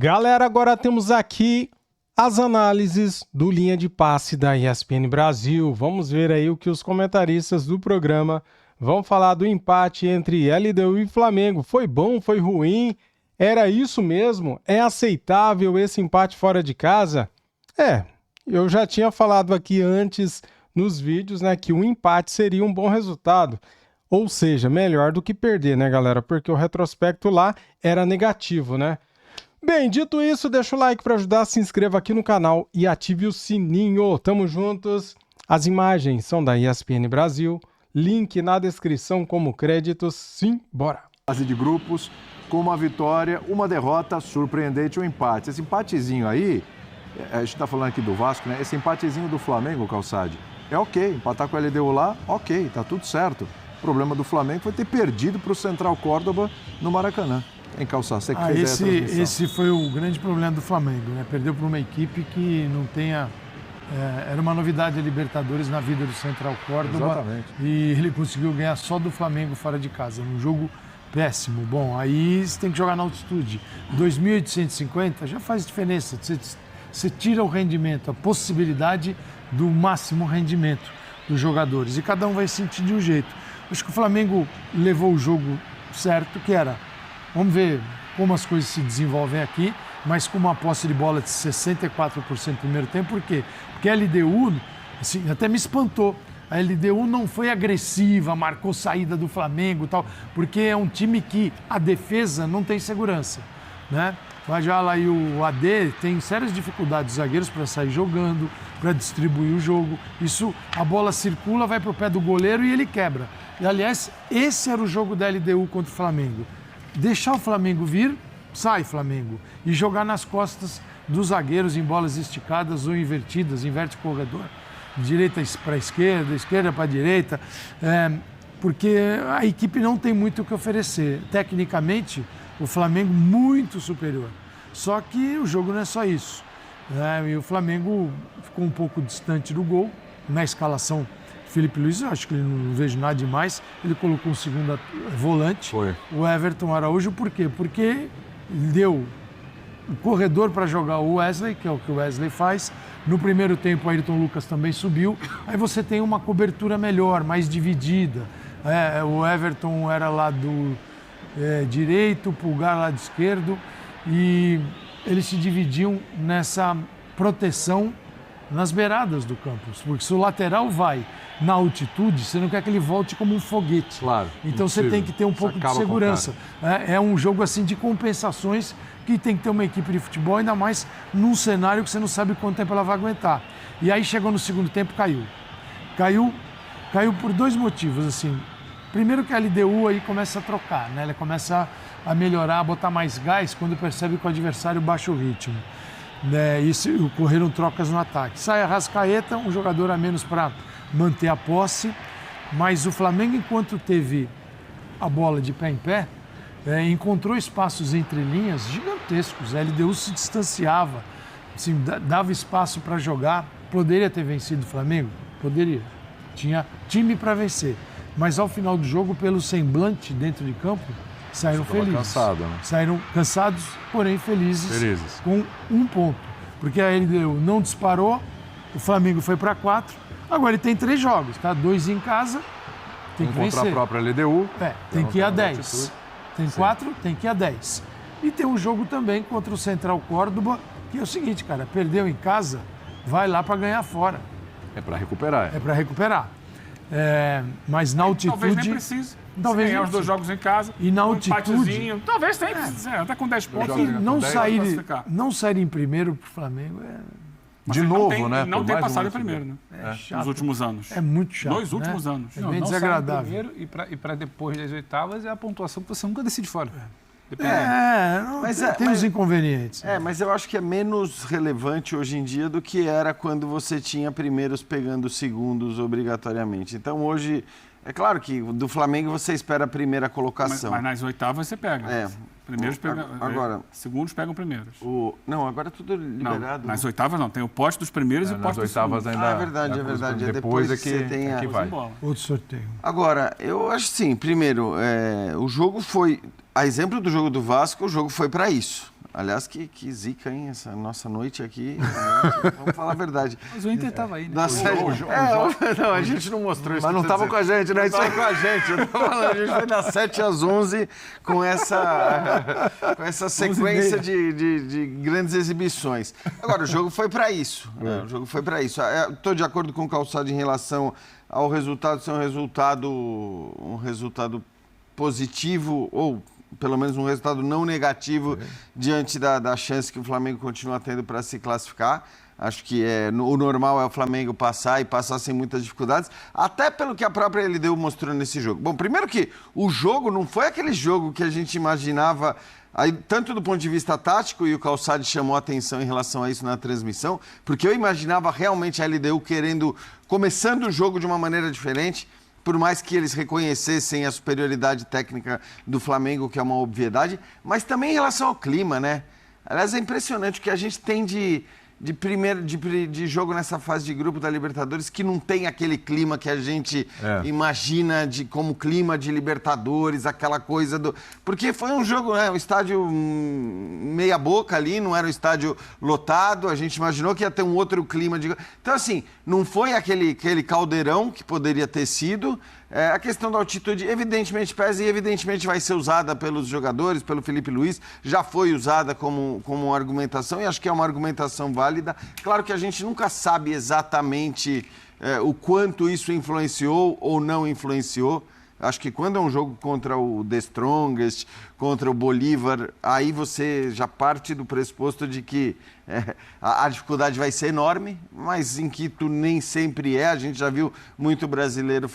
Galera, agora temos aqui as análises do Linha de Passe da ESPN Brasil. Vamos ver aí o que os comentaristas do programa vão falar do empate entre LDU e Flamengo. Foi bom? Foi ruim? Era isso mesmo? É aceitável esse empate fora de casa? Eu já tinha falado aqui antes nos vídeos, né, que um empate seria um bom resultado. Ou seja, melhor do que perder, né, galera? Porque o retrospecto lá era negativo, né? Bem, dito isso, deixa o like para ajudar, se inscreva aqui no canal e ative o sininho. Tamo juntos. As imagens são da ESPN Brasil. Link na descrição como créditos. Sim, bora. Fase de grupos, com uma vitória, uma derrota, surpreendente, um empate. Esse empatezinho aí, a gente tá falando aqui do Vasco, né? Esse empatezinho do Flamengo, Calçade, é ok. Empatar com a LDU lá, ok, tá tudo certo. O problema do Flamengo foi ter perdido para o Central Córdoba no Maracanã. Em Calçado, você que fez a transmissão. Esse foi o grande problema do Flamengo, né? Perdeu para uma equipe que não tenha... era uma novidade a Libertadores na vida do Central Córdoba. Exatamente. E ele conseguiu ganhar só do Flamengo fora de casa. Um jogo péssimo. Bom, aí você tem que jogar na altitude. 2.850 já faz diferença. Você tira o rendimento, a possibilidade do máximo rendimento dos jogadores. E cada um vai sentir de um jeito. Acho que o Flamengo levou o jogo certo, que era... Vamos ver como as coisas se desenvolvem aqui, mas com uma posse de bola de 64% no primeiro tempo. Por quê? Porque a LDU, assim, até me espantou. A LDU não foi agressiva, marcou saída do Flamengo e tal, porque é um time que a defesa não tem segurança, né? Mas já lá e o AD tem sérias dificuldades, os zagueiros para sair jogando, para distribuir o jogo. Isso, a bola circula, vai para o pé do goleiro e ele quebra. E, aliás, esse era o jogo da LDU contra o Flamengo. Deixar o Flamengo vir, sai Flamengo, e jogar nas costas dos zagueiros em bolas esticadas ou invertidas, inverte o corredor, direita para esquerda, esquerda para direita, porque a equipe não tem muito o que oferecer. Tecnicamente, o Flamengo muito superior, só que o jogo não é só isso, né? E o Flamengo ficou um pouco distante do gol, na escalação. Felipe Luiz, eu acho que ele não vejo nada demais. Ele colocou um segundo volante, o Everton Araújo. Por quê? Porque deu o corredor para jogar o Wesley, que é o que o Wesley faz. No primeiro tempo, o Ayrton Lucas também subiu. Aí você tem uma cobertura melhor, mais dividida. O Everton era lá do direito, o Pulgar lá do esquerdo. E eles se dividiam nessa proteção nas beiradas do campo. Porque se o lateral vai na altitude, você não quer que ele volte como um foguete. Claro. Então você tem que ter um pouco de segurança. É um jogo assim de compensações que tem que ter uma equipe de futebol, ainda mais num cenário que você não sabe quanto tempo ela vai aguentar. E aí chegou no segundo tempo, caiu. Caiu por dois motivos, assim. Primeiro que a LDU aí começa a trocar, né? Ela começa a melhorar, a botar mais gás quando percebe que o adversário baixa o ritmo. E ocorreram trocas no ataque. Sai a Arrascaeta, um jogador a menos para manter a posse, mas o Flamengo, enquanto teve a bola de pé em pé, encontrou espaços entre linhas gigantescos. A LDU se distanciava, assim, dava espaço para jogar. Poderia ter vencido o Flamengo? Poderia. Tinha time para vencer. Mas ao final do jogo, pelo semblante dentro de campo, saíram felizes. Cansado, né? Saíram cansados, porém felizes. Com um ponto. Porque a LDU não disparou, o Flamengo foi para 4. Agora ele tem 3 jogos, tá? 2 em casa, tem que vencer. Contra a própria LDU. Tem que ir a 10. Tem 4, tem que ir a 10. E tem um jogo também contra o Central Córdoba, que é o seguinte, cara, perdeu em casa, vai lá para ganhar fora. É para recuperar. É para recuperar. Mas na altitude... Talvez nem precise. Talvez ganhar os 2 jogos em casa. E na altitude... Talvez tenha. Até com 10 pontos. Não sair em primeiro pro Flamengo De novo, né? Não tem passado em primeiro, né? Chato. Nos últimos anos. É muito chato. 2 últimos anos. É bem desagradável. Primeiro e para depois das oitavas é a pontuação que você nunca decide fora. Tem os inconvenientes. Mas eu acho que é menos relevante hoje em dia do que era quando você tinha primeiros pegando segundos obrigatoriamente. Então hoje, é claro que do Flamengo você espera a primeira colocação. Mas nas oitavas você pega. Primeiros pegam. Agora, segundos pegam primeiros. Não, agora é tudo liberado. Nas oitavas não, tem o poste dos primeiros e o poste dos segundos. Ainda, é verdade. Depois que tem que vai. Outro sorteio. Agora, eu acho sim, primeiro, o jogo foi... A exemplo do jogo do Vasco, o jogo foi para isso. Aliás, que zica, hein? Essa nossa noite aqui. Vamos falar a verdade. Mas o Inter estava aí, né? Não, a gente não mostrou isso. Mas não estava com a gente, né? Não estava com a gente. Eu tô falando, a gente foi das 7 às 11 com essa sequência de grandes exibições. Agora, o jogo foi para isso. Né? O jogo foi para isso. Estou de acordo com o Calçado em relação ao resultado ser um resultado positivo ou pelo menos um resultado não negativo diante da chance que o Flamengo continua tendo para se classificar. Acho que o normal é o Flamengo passar e passar sem muitas dificuldades, até pelo que a própria LDU mostrou nesse jogo. Bom, primeiro que o jogo não foi aquele jogo que a gente imaginava, aí, tanto do ponto de vista tático, e o Calçade chamou a atenção em relação a isso na transmissão, porque eu imaginava realmente a LDU começando o jogo de uma maneira diferente, por mais que eles reconhecessem a superioridade técnica do Flamengo, que é uma obviedade, mas também em relação ao clima, né? Aliás, é impressionante o que a gente tem de jogo nessa fase de grupo da Libertadores, que não tem aquele clima que a gente imagina como clima de Libertadores, aquela coisa do... Porque foi um jogo, né? Um estádio meia boca ali, não era um estádio lotado, a gente imaginou que ia ter um outro clima de... Então, assim, não foi aquele caldeirão que poderia ter sido. A questão da altitude, evidentemente, pesa e evidentemente vai ser usada pelos jogadores, pelo Felipe Luiz, já foi usada como argumentação e acho que é uma argumentação válida. Claro que a gente nunca sabe exatamente o quanto isso influenciou ou não influenciou. Acho que quando é um jogo contra o The Strongest, contra o Bolívar, aí você já parte do pressuposto de que a dificuldade vai ser enorme, mas em Quito nem sempre é. A gente já viu muito brasileiro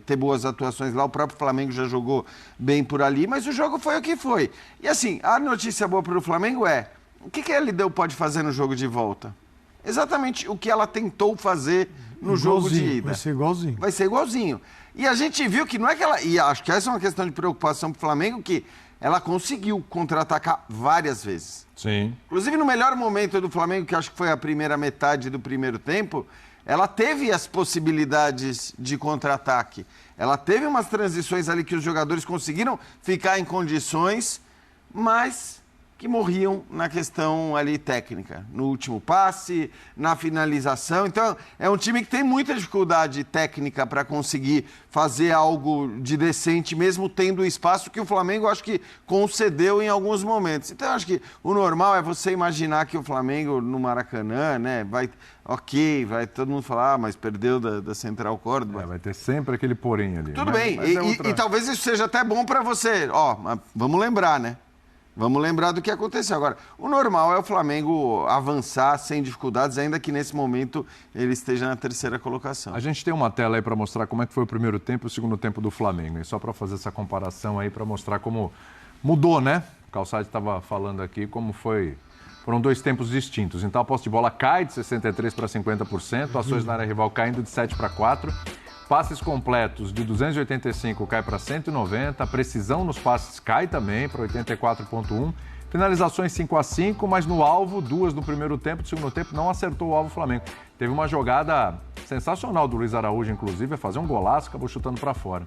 ter boas atuações lá, o próprio Flamengo já jogou bem por ali, mas o jogo foi o que foi. E assim, a notícia boa para o Flamengo o que a LDU pode fazer no jogo de volta? Exatamente o que ela tentou fazer no jogo de ida. Vai ser igualzinho. Vai ser igualzinho. E a gente viu que não é que ela... E acho que essa é uma questão de preocupação para o Flamengo, que ela conseguiu contra-atacar várias vezes. Sim. Inclusive, no melhor momento do Flamengo, que acho que foi a primeira metade do primeiro tempo, ela teve as possibilidades de contra-ataque. Ela teve umas transições ali que os jogadores conseguiram ficar em condições, mas que morriam na questão ali técnica, no último passe, na finalização. Então, é um time que tem muita dificuldade técnica para conseguir fazer algo de decente, mesmo tendo o espaço que o Flamengo, acho que, concedeu em alguns momentos. Então, acho que o normal é você imaginar que o Flamengo, no Maracanã, né, vai todo mundo falar, mas perdeu da Central Córdoba. Vai ter sempre aquele porém ali. Tudo bem, e talvez isso seja até bom para você. Vamos lembrar, né? Vamos lembrar do que aconteceu. Agora, o normal é o Flamengo avançar sem dificuldades, ainda que nesse momento ele esteja na terceira colocação. A gente tem uma tela aí para mostrar como é que foi o primeiro tempo e o segundo tempo do Flamengo. E só para fazer essa comparação aí, para mostrar como mudou, né? O Calçade estava falando aqui como foram dois tempos distintos. Então a posse de bola cai de 63% para 50%, ações na área rival caindo de 7 para 4%. Passes completos de 285 cai para 190, a precisão nos passes cai também para 84,1, finalizações 5-5, mas no alvo, 2 no primeiro tempo, no segundo tempo não acertou o alvo Flamengo. Teve uma jogada sensacional do Luiz Araújo, inclusive, fazer um golaço, acabou chutando para fora.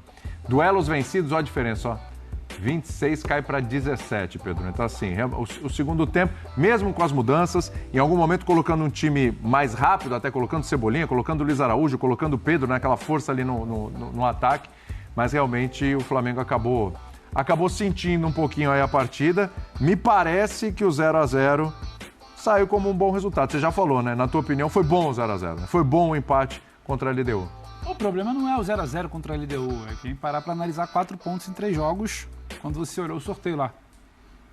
Duelos vencidos, olha a diferença, ó. 26 cai para 17, Pedro. Então, assim, o segundo tempo, mesmo com as mudanças, em algum momento colocando um time mais rápido, até colocando Cebolinha, colocando o Luiz Araújo, colocando o Pedro, naquela força ali no ataque, mas realmente o Flamengo acabou sentindo um pouquinho aí a partida. Me parece que o 0-0 saiu como um bom resultado. Você já falou, né? Na tua opinião, foi bom o 0-0, né? Foi bom o empate contra a LDU. O problema não é o 0-0 contra a LDU, é quem parar para analisar 4 pontos em 3 jogos quando você olhou o sorteio lá.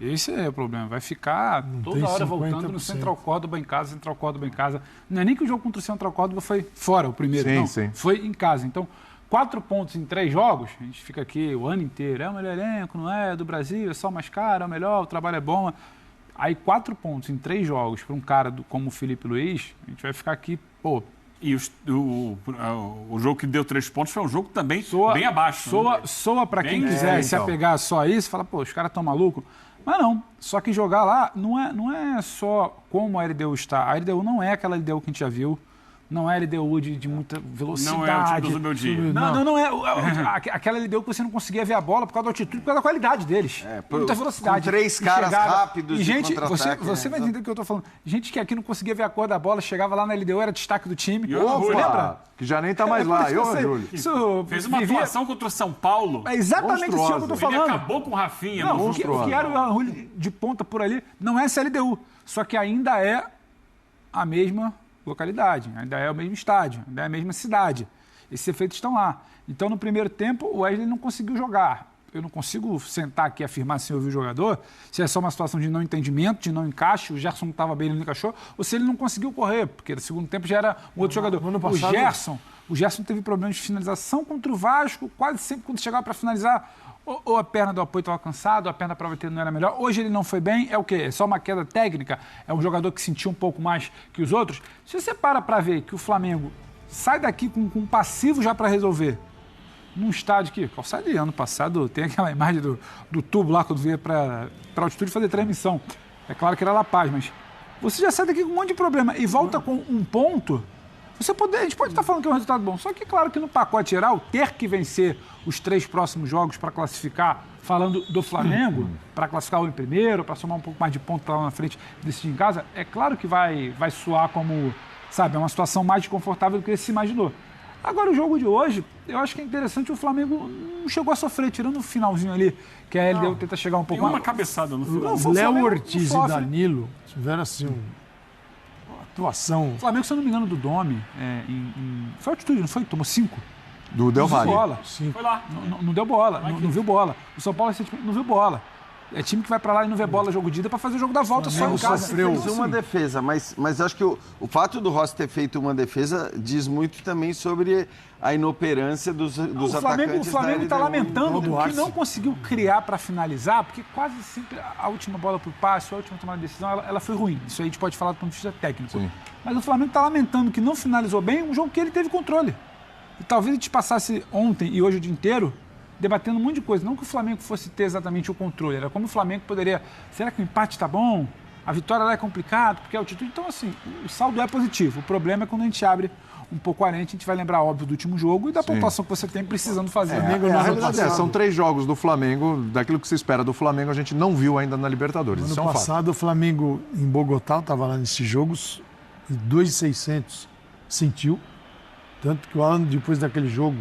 Esse é o problema, vai ficar toda hora voltando no Central Córdoba em casa, Central Córdoba em casa. Não é nem que o jogo contra o Central Córdoba foi fora o primeiro, sim. Foi em casa. Então, 4 pontos em 3 jogos, a gente fica aqui o ano inteiro, é o melhor elenco, não é? Do Brasil, é só mais caro, é o melhor, o trabalho é bom. Aí 4 pontos em 3 jogos para um cara como o Felipe Luiz, a gente vai ficar aqui, pô... E o jogo que deu 3 pontos foi um jogo também bem abaixo. Soa para quem quiser se apegar só a isso, fala, pô, os caras estão malucos. Mas não, só que jogar lá não é só como a LDU está. A LDU não é aquela LDU que a gente já viu Não é LDU de muita velocidade. Não é o time do Zubeldia. Não é. Aquela LDU que você não conseguia ver a bola por causa da altitude, por causa da qualidade deles. Muita velocidade. Com 3 caras rápidos e gente, de contra-ataque. você vai entender o que eu tô falando. Gente que aqui não conseguia ver a cor da bola, chegava lá na LDU, era destaque do time. Opa, que já nem tá mais lá. Júlio. Fez uma atuação contra o São Paulo. É exatamente isso que eu tô falando. Ele acabou com o Rafinha. Não, o que era o Arrulho de ponta por ali não é essa LDU. Só que ainda é a mesma localidade, ainda é o mesmo estádio, ainda é a mesma cidade. Esses efeitos estão lá. Então, no primeiro tempo, o Wesley não conseguiu jogar. Eu não consigo sentar aqui e afirmar se eu vi o jogador, se é só uma situação de não entendimento, de não encaixe, o Gerson não estava bem, ele não encaixou, ou se ele não conseguiu correr, porque no segundo tempo já era um outro jogador. O Gerson teve problemas de finalização contra o Vasco, quase sempre quando chegava para finalizar, ou a perna do apoio estava cansada, ou a perna para bater não era melhor. Hoje ele não foi bem, é o quê? É só uma queda técnica? É um jogador que sentiu um pouco mais que os outros? Se você para ver que o Flamengo sai daqui com um passivo já para resolver, num estádio que, Calçade, ano passado, tem aquela imagem do tubo lá, quando veio para a altitude fazer transmissão. É claro que era La Paz, mas você já sai daqui com um monte de problema e volta com um ponto. A gente pode estar falando que é um resultado bom, só que claro que no pacote geral, ter que vencer os 3 próximos jogos para classificar, falando do Flamengo, para classificar o em primeiro, para somar um pouco mais de ponto lá na frente, decidir em casa, é claro que vai soar como, sabe, é uma situação mais desconfortável do que se imaginou. Agora, o jogo de hoje, eu acho que é interessante, o Flamengo não chegou a sofrer, tirando o finalzinho ali, que a LDU tenta chegar um pouco mais. mais. Uma cabeçada no final. Léo Ortiz e Danilo tiveram assim uma atuação. O Flamengo, se eu não me engano, do Domi, foi altitude, não foi? Tomou 5. Do Del Valle. Bola. Foi lá. Não deu bola, não viu bola. O São Paulo não viu bola. É time que vai pra lá e não vê bola jogo de ida pra fazer o jogo da volta só em casa. Fez uma defesa, mas eu acho que o fato do Rossi ter feito uma defesa diz muito também sobre a inoperância dos atacantes. O Flamengo está lamentando que não conseguiu criar para finalizar, porque quase sempre a última bola por passe, a última tomada de decisão, ela foi ruim. Isso aí a gente pode falar do ponto de vista técnico. Sim. Mas o Flamengo está lamentando que não finalizou bem um jogo que ele teve controle. E talvez a gente passasse ontem e hoje o dia inteiro debatendo um monte de coisa. Não que o Flamengo fosse ter exatamente o controle, era como o Flamengo poderia... Será que o empate está bom? A vitória lá é complicado, porque é altitude. Então, assim, o saldo é positivo. O problema é quando a gente abre um pouco a gente vai lembrar, óbvio, do último jogo e da pontuação que você tem precisando fazer. A realidade são 3 jogos do Flamengo, daquilo que se espera do Flamengo, a gente não viu ainda na Libertadores. No ano passado, o Flamengo em Bogotá, eu estava lá nesses jogos, 2.600 sentiu, tanto que o Alan, depois daquele jogo,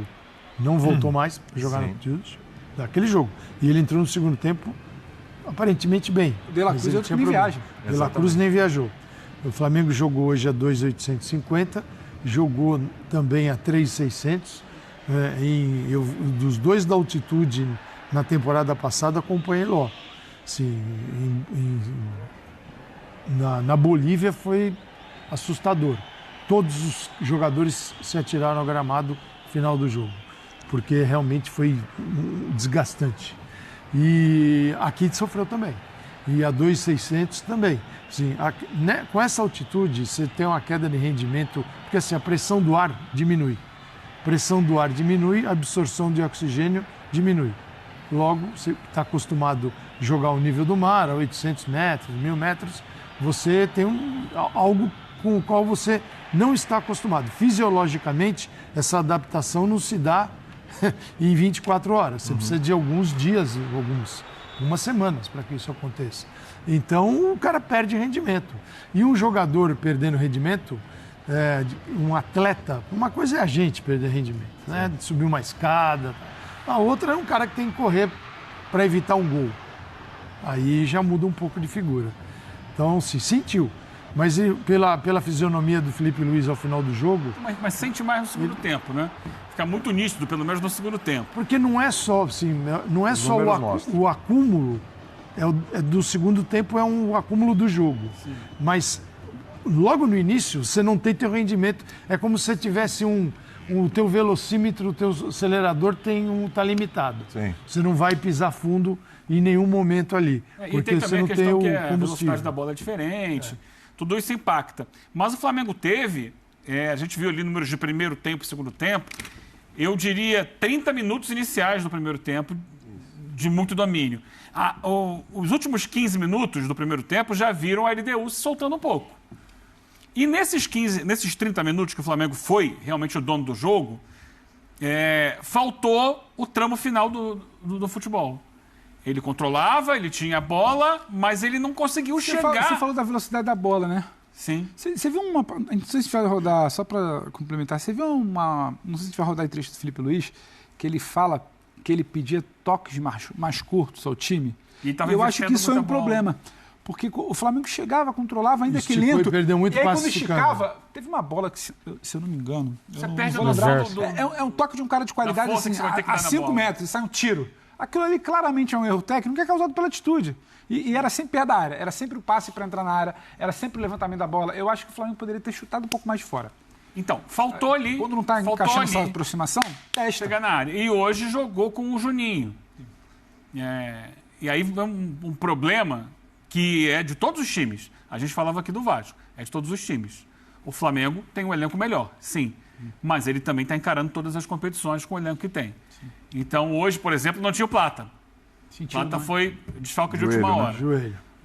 não voltou mais para jogar no altitude, daquele jogo. E ele entrou no segundo tempo, aparentemente bem. O De La Cruz é outro que nem viaja. De La Cruz nem viajou. O Flamengo jogou hoje a 2.850, jogou também a 3.600. Dos 2 da altitude na temporada passada, acompanhei lá. Assim, na Bolívia foi assustador. Todos os jogadores se atiraram ao gramado no final do jogo, porque realmente foi desgastante. E aqui sofreu também. E a 2.600 também. Assim, com essa altitude, você tem uma queda de rendimento, porque assim, a pressão do ar diminui. Pressão do ar diminui, a absorção de oxigênio diminui. Logo, você está acostumado a jogar ao nível do mar, a 800 metros, 1.000 metros, você tem algo com o qual você não está acostumado. Fisiologicamente, essa adaptação não se dá em 24 horas. Você precisa de alguns dias, algumas semanas para que isso aconteça. Então, o cara perde rendimento. E um jogador perdendo rendimento, um atleta, uma coisa é a gente perder rendimento, né? De subir uma escada. A outra é um cara que tem que correr para evitar um gol. Aí já muda um pouco de figura. Então, se sentiu. Mas pela fisionomia do Felipe Luiz ao final do jogo... Mas sente mais no segundo tempo, né? Fica muito nítido, pelo menos no segundo tempo. Porque não é só, assim, não é só o acúmulo, do segundo tempo é um acúmulo do jogo. Sim. Mas logo no início, você não tem teu rendimento. É como se você tivesse o teu velocímetro, o teu acelerador tá limitado. Sim. Você não vai pisar fundo em nenhum momento ali. E tem também a questão que a velocidade da bola é diferente. Tudo isso impacta. Mas o Flamengo teve, a gente viu ali números de primeiro tempo e segundo tempo, eu diria 30 minutos iniciais do primeiro tempo de muito domínio. Os últimos 15 minutos do primeiro tempo já viram a LDU se soltando um pouco. E nesses 30 minutos que o Flamengo foi realmente o dono do jogo, faltou o tramo final do futebol. Ele controlava, ele tinha a bola, mas ele não conseguiu chegar... Você falou da velocidade da bola, né? Sim. Você viu uma... Não sei se vai rodar, só para complementar, você viu uma... Não sei se vai rodar em trecho do Felipe Luiz, que ele fala que ele pedia toques mais curtos ao time. E eu acho que isso é um problema. Porque o Flamengo chegava, controlava, ainda que lento. Perdeu muito e aí quando esticava, teve uma bola que, se eu não me engano... Você perde a noção é um toque de um cara de qualidade assim, a 5 metros, e sai um tiro. Aquilo ali claramente é um erro técnico que é causado pela atitude. E era sempre perto da área, era sempre o passe para entrar na área, era sempre o levantamento da bola. Eu acho que o Flamengo poderia ter chutado um pouco mais de fora. Então, faltou ali. Quando não está encaixando essa aproximação, testa. Chegar na área. E hoje jogou com o Juninho. E aí um problema que é de todos os times. A gente falava aqui do Vasco, é de todos os times. O Flamengo tem um elenco melhor, sim. Mas ele também está encarando todas as competições com o elenco que tem. Sim. Então, hoje, por exemplo, não tinha o Plata. Plata foi desfalque de última hora.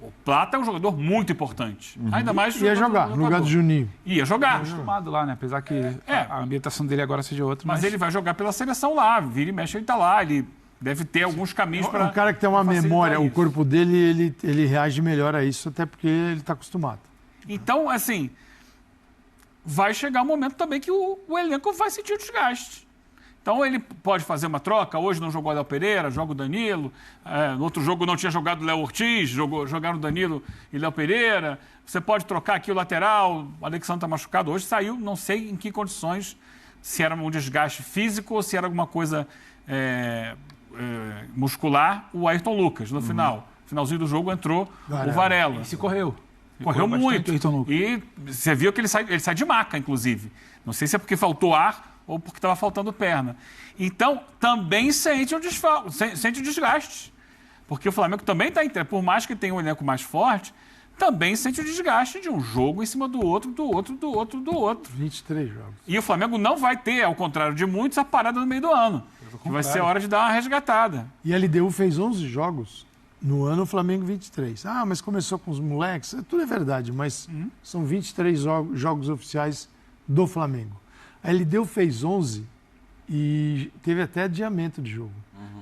O Plata é um jogador muito importante. Ainda mais... Ia jogar, no lugar do Juninho. Ia jogar. Acostumado lá, né? Apesar que a ambientação dele agora seja outra. Mas ele vai jogar pela seleção lá. Vira e mexe, ele está lá. Ele deve ter alguns caminhos para... Um cara que tem uma memória, o corpo dele, ele reage melhor a isso, até porque ele está acostumado. Então, assim... vai chegar um momento também que o elenco vai sentir o desgaste. Então, ele pode fazer uma troca. Hoje não jogou o Léo Pereira, joga o Danilo. No outro jogo não tinha jogado o Léo Ortiz, jogaram o Danilo e Léo Pereira. Você pode trocar aqui o lateral, o Alexandre está machucado. Hoje saiu, não sei em que condições, se era um desgaste físico ou se era alguma coisa muscular, o Ayrton Lucas, no finalzinho do jogo, entrou o Varela. E se correu. Correu muito. E você viu que ele sai de maca, inclusive. Não sei se é porque faltou ar ou porque estava faltando perna. Então, também sente o desgaste. Porque o Flamengo também está, por mais que tenha um elenco mais forte, também sente o desgaste de um jogo em cima do outro, do outro, do outro, do outro. 23 jogos. E o Flamengo não vai ter, ao contrário de muitos, a parada no meio do ano. Que vai ser a hora de dar uma resgatada. E a LDU fez 11 jogos no ano, o Flamengo 23. Ah, mas começou com os moleques. Tudo é verdade, mas são 23 jogos oficiais do Flamengo. A LDU fez 11 e teve até adiamento de jogo.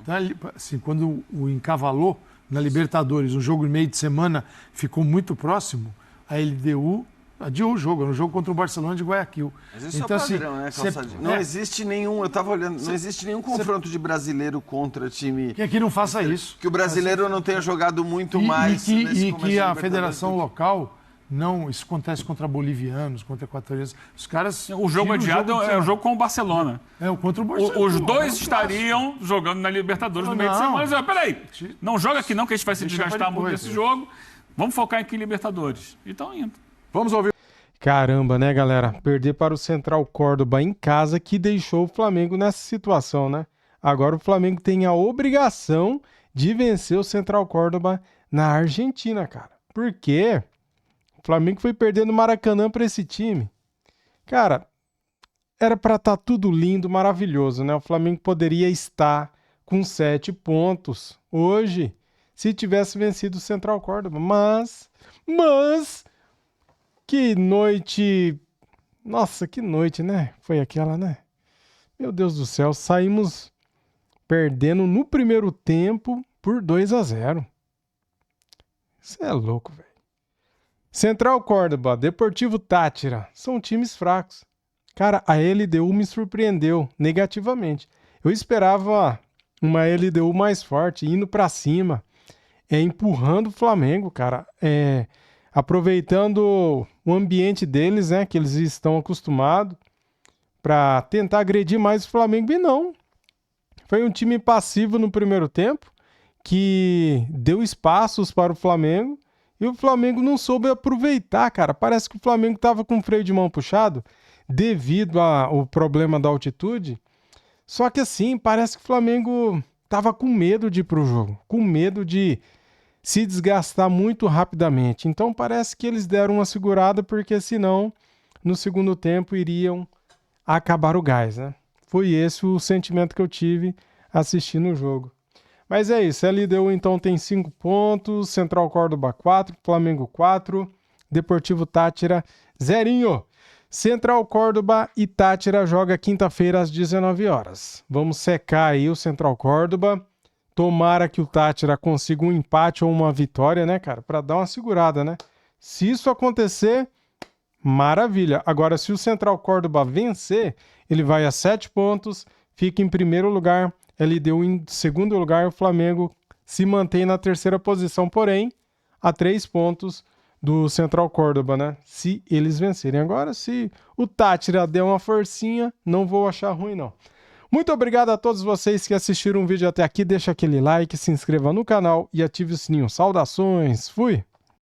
Então, assim, quando o encavalou na Libertadores, um jogo meio de semana ficou muito próximo, a LDU adiou o jogo, era um jogo contra o Barcelona de Guayaquil. Mas isso então, é o padrão, né, Calçadinho? Não existe nenhum, eu estava olhando, não existe nenhum confronto de brasileiro contra time... Que aqui não faça isso. Que o brasileiro não tenha jogado muito mais. E que a federação local... Não, isso acontece contra bolivianos, contra equatorianos. Os caras... O jogo adiado é o jogo com o Barcelona. Contra o Barcelona. Os dois estariam jogando na Libertadores no meio de semana. Mas, peraí, não joga aqui não, que a gente vai se desgastar muito nesse jogo. Vamos focar aqui em Libertadores. E estão indo. Vamos ouvir. Caramba, né, galera? Perder para o Central Córdoba em casa que deixou o Flamengo nessa situação, né? Agora o Flamengo tem a obrigação de vencer o Central Córdoba na Argentina, cara. Por quê? O Flamengo foi perdendo o Maracanã para esse time. Cara, era para estar tudo lindo, maravilhoso, né? O Flamengo poderia estar com 7 pontos hoje se tivesse vencido o Central Córdoba. Mas, que noite... Nossa, que noite, né? Foi aquela, né? Meu Deus do céu, saímos perdendo no primeiro tempo por 2-0. Isso é louco, velho. Central Córdoba, Deportivo Táchira, são times fracos. Cara, a LDU me surpreendeu negativamente. Eu esperava uma LDU mais forte, indo pra cima, empurrando o Flamengo, cara, aproveitando o ambiente deles, né, que eles estão acostumados, para tentar agredir mais o Flamengo. E não. Foi um time passivo no primeiro tempo, que deu espaços para o Flamengo, e o Flamengo não soube aproveitar, cara. Parece que o Flamengo estava com o freio de mão puxado devido ao problema da altitude. Só que assim, parece que o Flamengo estava com medo de ir para o jogo. Com medo de se desgastar muito rapidamente. Então parece que eles deram uma segurada, porque senão, no segundo tempo, iriam acabar o gás, né? Foi esse o sentimento que eu tive assistindo o jogo. Mas é isso, a LDU então tem 5 pontos, Central Córdoba 4, Flamengo 4, Deportivo Táchira 0. Central Córdoba e Táchira joga quinta-feira às 19 horas. Vamos secar aí o Central Córdoba. Tomara que o Táchira consiga um empate ou uma vitória, né, cara? Para dar uma segurada, né? Se isso acontecer, maravilha. Agora, se o Central Córdoba vencer, ele vai a 7 pontos, fica em primeiro lugar, LDU em segundo lugar, o Flamengo se mantém na terceira posição, porém, a 3 pontos do Central Córdoba, né? Se eles vencerem. Agora, se o Táchira der uma forcinha, não vou achar ruim, não. Muito obrigado a todos vocês que assistiram o vídeo até aqui. Deixa aquele like, se inscreva no canal e ative o sininho. Saudações, fui!